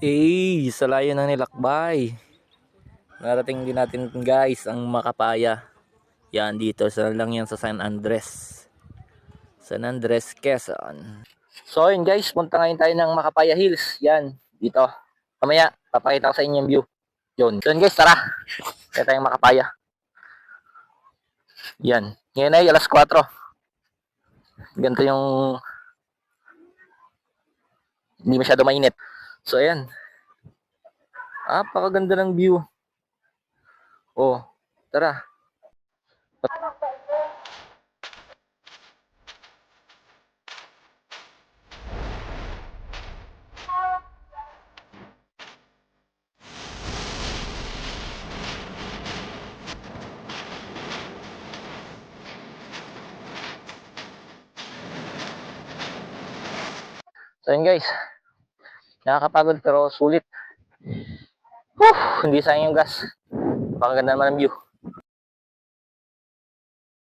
Sa layo ng nilakbay. Narating din natin guys ang Makapaya. Yan dito sa lang yan sa San Andres. San Andres, Quezon. So yun guys, punta ngayon tayo ng Makapaya Hills. Yan, dito. Mamaya, papakita ko sa inyo yung view. Yun. So yun guys, tara. Kaya tayong Makapaya. Yan. Ngayon ay alas 4. Ganito yung hindi masyado mainit. So ayan. Napakaganda ng view. Oh, tara. So yun guys. Nakakapagod pero sulit. Hindi sayang yung gas. Napakaganda naman ang view.